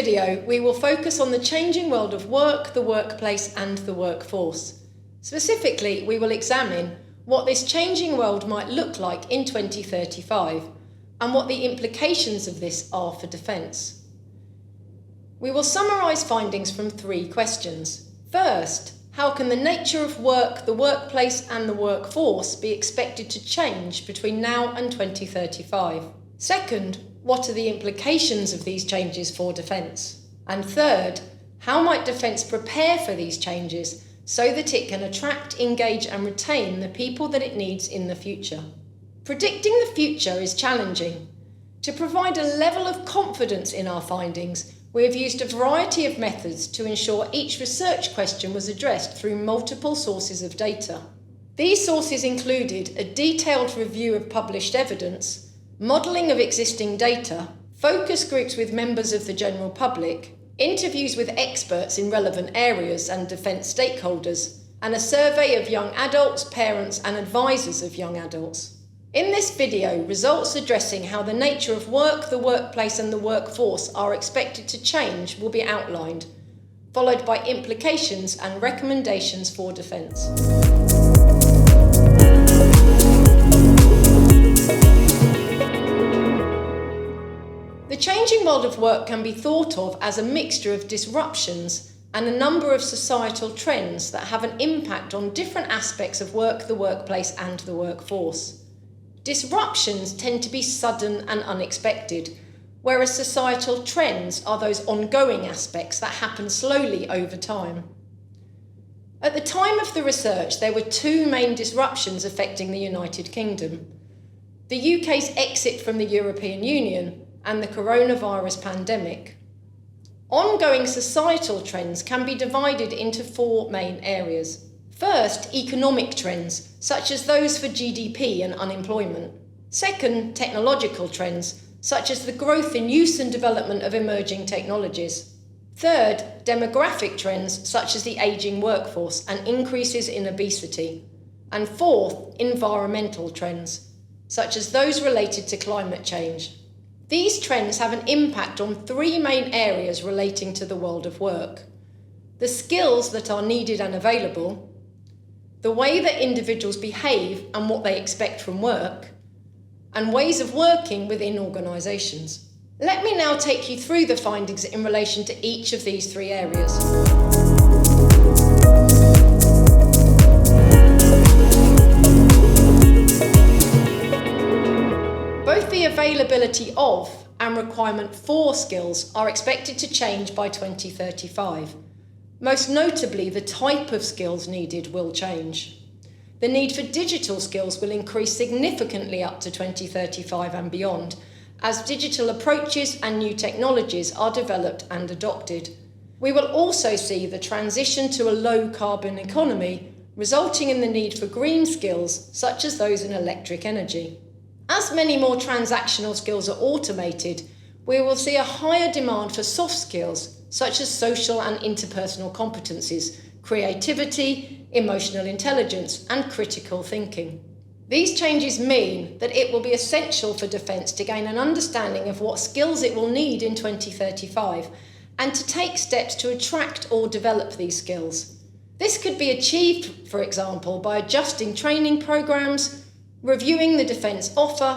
video, we will focus on the changing world of work, the workplace, and the workforce. Specifically, we will examine what this changing world might look like in 2035 and what the implications of this are for defence. We will summarise findings from 3 questions. First, how can the nature of work, the workplace, and the workforce be expected to change between now and 2035? Second, what are the implications of these changes for defence? And third, how might defence prepare for these changes so that it can attract, engage, and retain the people that it needs in the future? Predicting the future is challenging. To provide a level of confidence in our findings, we have used a variety of methods to ensure each research question was addressed through multiple sources of data. These sources included a detailed review of published evidence, modelling of existing data, focus groups with members of the general public, interviews with experts in relevant areas and defence stakeholders, and a survey of young adults, parents, and advisors of young adults. In this video, results addressing how the nature of work, the workplace, and the workforce are expected to change will be outlined, followed by implications and recommendations for defence. The changing world of work can be thought of as a mixture of disruptions and a number of societal trends that have an impact on different aspects of work, the workplace, and the workforce. Disruptions tend to be sudden and unexpected, whereas societal trends are those ongoing aspects that happen slowly over time. At the time of the research, there were 2 main disruptions affecting the United Kingdom: the UK's exit from the European Union and the coronavirus pandemic. Ongoing societal trends can be divided into 4 main areas. First, economic trends, such as those for GDP and unemployment. Second, technological trends, such as the growth in use and development of emerging technologies. Third, demographic trends, such as the ageing workforce and increases in obesity. And fourth, environmental trends, such as those related to climate change. These trends have an impact on 3 main areas relating to the world of work: the skills that are needed and available, the way that individuals behave and what they expect from work, and ways of working within organisations. Let me now take you through the findings in relation to each of these 3 areas. Both the availability of and requirement for skills are expected to change by 2035. Most notably, the type of skills needed will change. The need for digital skills will increase significantly up to 2035 and beyond, as digital approaches and new technologies are developed and adopted. We will also see the transition to a low-carbon economy, resulting in the need for green skills, such as those in electric energy. As many more transactional skills are automated, we will see a higher demand for soft skills, such as social and interpersonal competencies, creativity, emotional intelligence, and critical thinking. These changes mean that it will be essential for defence to gain an understanding of what skills it will need in 2035 and to take steps to attract or develop these skills. This could be achieved, for example, by adjusting training programmes, reviewing the defence offer,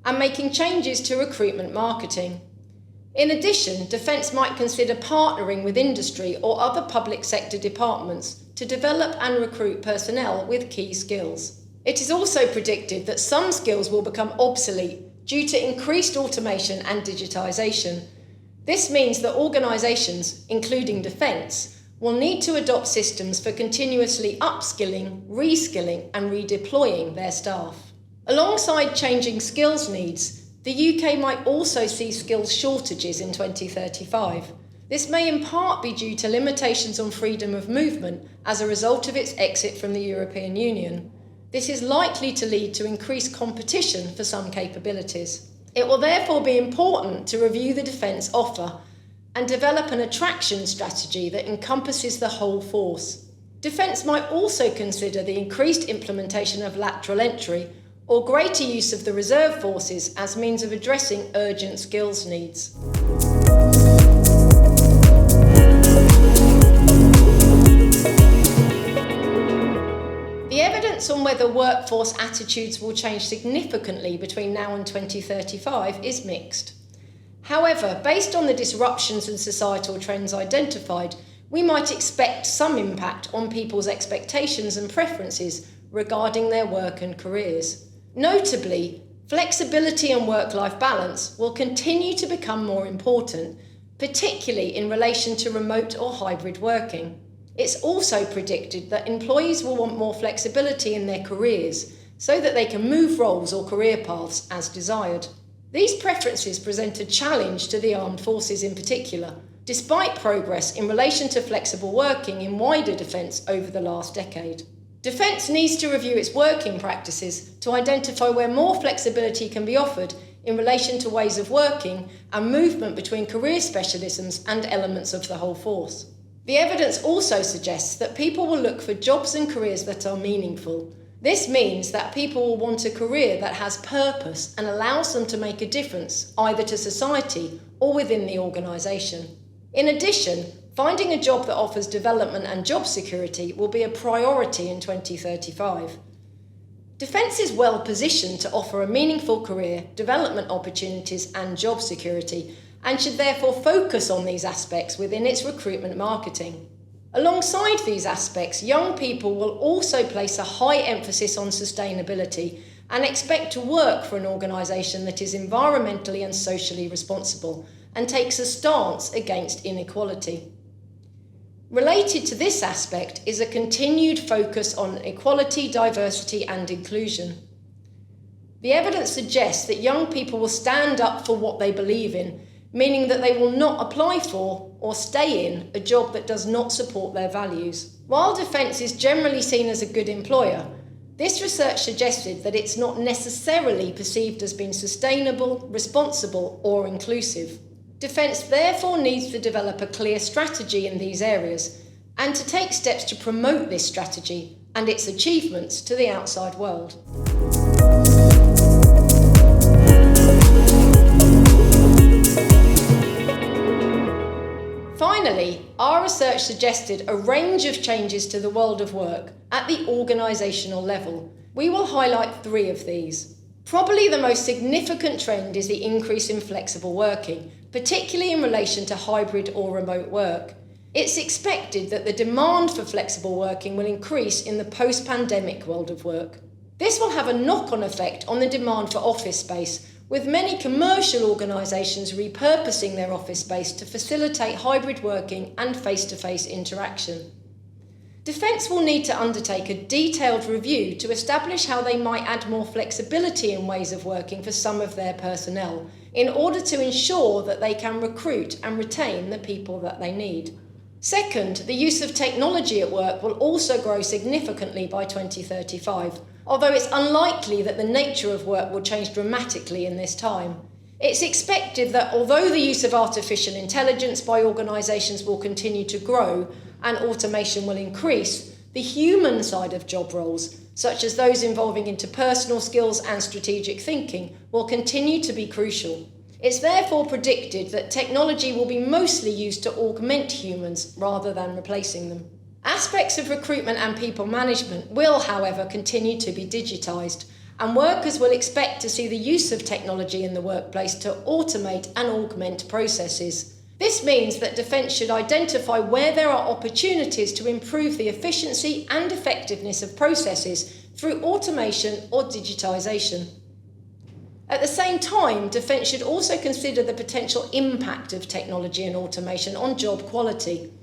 and making changes to recruitment marketing. In addition, defence might consider partnering with industry or other public sector departments to develop and recruit personnel with key skills. It is also predicted that some skills will become obsolete due to increased automation and digitisation. This means that organisations, including defence, will need to adopt systems for continuously upskilling, reskilling, and redeploying their staff. Alongside changing skills needs, the UK might also see skills shortages in 2035. This may in part be due to limitations on freedom of movement as a result of its exit from the European Union. This is likely to lead to increased competition for some capabilities. It will therefore be important to review the defence offer and develop an attraction strategy that encompasses the whole force. Defence might also consider the increased implementation of lateral entry or greater use of the reserve forces as means of addressing urgent skills needs. evidence on whether workforce attitudes will change significantly between now and 2035 is mixed. However, based on the disruptions and societal trends identified, we might expect some impact on people's expectations and preferences regarding their work and careers. Notably, flexibility and work-life balance will continue to become more important, particularly in relation to remote or hybrid working. It's also predicted that employees will want more flexibility in their careers so that they can move roles or career paths as desired. These preferences present a challenge to the armed forces in particular, despite progress in relation to flexible working in wider defence over the last decade. Defence needs to review its working practices to identify where more flexibility can be offered in relation to ways of working and movement between career specialisms and elements of the whole force. The evidence also suggests that people will look for jobs and careers that are meaningful. This means that people will want a career that has purpose and allows them to make a difference either to society or within the organisation. In addition, finding a job that offers development and job security will be a priority in 2035. Defence is well positioned to offer a meaningful career, development opportunities and job security, and should therefore focus on these aspects within its recruitment marketing. Alongside these aspects, young people will also place a high emphasis on sustainability and expect to work for an organisation that is environmentally and socially responsible and takes a stance against inequality. Related to this aspect is a continued focus on equality, diversity and inclusion. The evidence suggests that young people will stand up for what they believe in, meaning that they will not apply for or stay in a job that does not support their values. While defence is generally seen as a good employer, this research suggested that it's not necessarily perceived as being sustainable, responsible or inclusive. Defence therefore needs to develop a clear strategy in these areas and to take steps to promote this strategy and its achievements to the outside world. Finally, our research suggested a range of changes to the world of work at the organisational level. We will highlight 3 of these. Probably the most significant trend is the increase in flexible working, particularly in relation to hybrid or remote work. It's expected that the demand for flexible working will increase in the post-pandemic world of work. This will have a knock-on effect on the demand for office space, with many commercial organisations repurposing their office space to facilitate hybrid working and face-to-face interaction. Defence will need to undertake a detailed review to establish how they might add more flexibility in ways of working for some of their personnel, in order to ensure that they can recruit and retain the people that they need. Second, the use of technology at work will also grow significantly by 2035, although it's unlikely that the nature of work will change dramatically in this time. It's expected that although the use of artificial intelligence by organisations will continue to grow and automation will increase, the human side of job roles, such as those involving interpersonal skills and strategic thinking, will continue to be crucial. It's therefore predicted that technology will be mostly used to augment humans rather than replacing them. Aspects of recruitment and people management will, however, continue to be digitised, and workers will expect to see the use of technology in the workplace to automate and augment processes. This means that Defence should identify where there are opportunities to improve the efficiency and effectiveness of processes through automation or digitisation. At the same time, Defence should also consider the potential impact of technology and automation on job quality.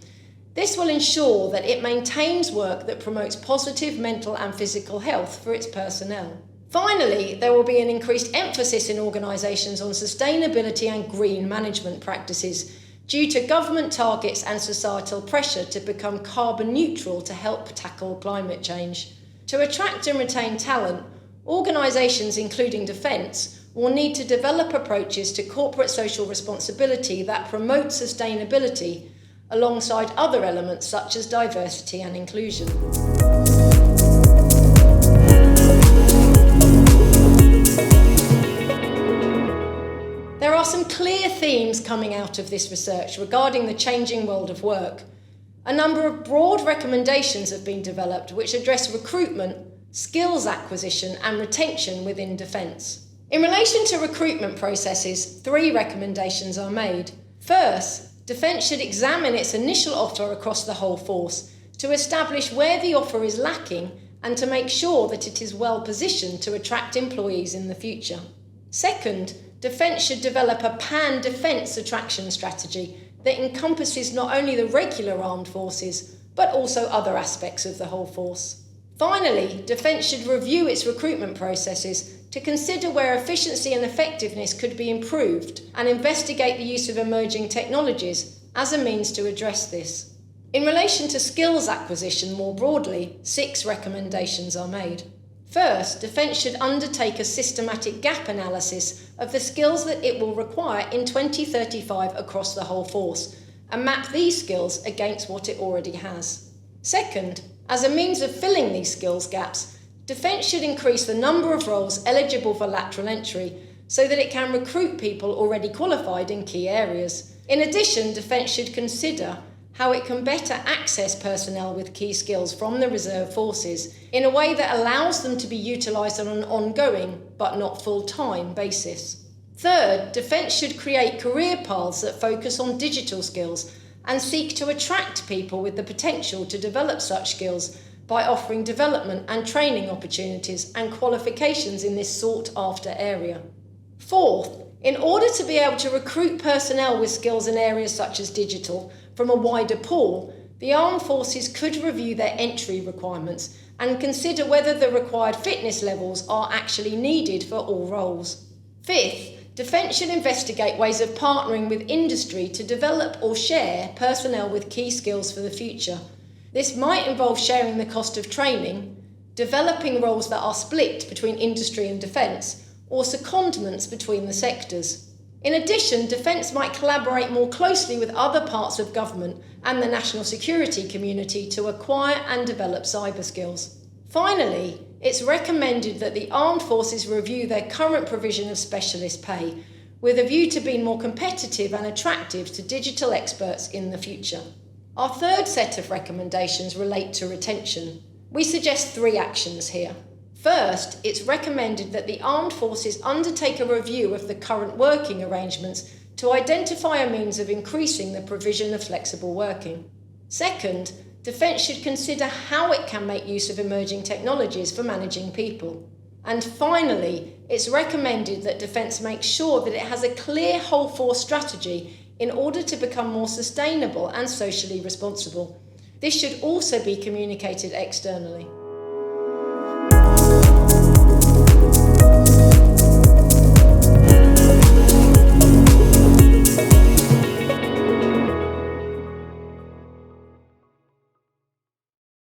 This will ensure that it maintains work that promotes positive mental and physical health for its personnel. Finally, there will be an increased emphasis in organisations on sustainability and green management practices due to government targets and societal pressure to become carbon neutral to help tackle climate change. To attract and retain talent, organisations, including Defence, will need to develop approaches to corporate social responsibility that promote sustainability alongside other elements such as diversity and inclusion. There are some clear themes coming out of this research regarding the changing world of work. A number of broad recommendations have been developed which address recruitment, skills acquisition and retention within defence. In relation to recruitment processes, 3 recommendations are made. First, defence should examine its initial offer across the whole force to establish where the offer is lacking and to make sure that it is well positioned to attract employees in the future. Second, defence should develop a pan-defence attraction strategy that encompasses not only the regular armed forces, but also other aspects of the whole force. Finally, defence should review its recruitment processes to consider where efficiency and effectiveness could be improved and investigate the use of emerging technologies as a means to address this. In relation to skills acquisition more broadly, 6 recommendations are made. First, defence should undertake a systematic gap analysis of the skills that it will require in 2035 across the whole force and map these skills against what it already has. Second, as a means of filling these skills gaps, defence should increase the number of roles eligible for lateral entry so that it can recruit people already qualified in key areas. In addition, defence should consider how it can better access personnel with key skills from the reserve forces in a way that allows them to be utilised on an ongoing, but not full-time basis. Third, defence should create career paths that focus on digital skills and seek to attract people with the potential to develop such skills by offering development and training opportunities and qualifications in this sought-after area. Fourth, in order to be able to recruit personnel with skills in areas such as digital from a wider pool, the armed forces could review their entry requirements and consider whether the required fitness levels are actually needed for all roles. Fifth, defence should investigate ways of partnering with industry to develop or share personnel with key skills for the future. This might involve sharing the cost of training, developing roles that are split between industry and defence, or secondments between the sectors. In addition, defence might collaborate more closely with other parts of government and the national security community to acquire and develop cyber skills. Finally, it's recommended that the armed forces review their current provision of specialist pay, with a view to being more competitive and attractive to digital experts in the future. Our third set of recommendations relate to retention. We suggest 3 actions here. First, it's recommended that the armed forces undertake a review of the current working arrangements to identify a means of increasing the provision of flexible working. Second, defence should consider how it can make use of emerging technologies for managing people. And finally, it's recommended that defence make sure that it has a clear whole force strategy in order to become more sustainable and socially responsible. This should also be communicated externally.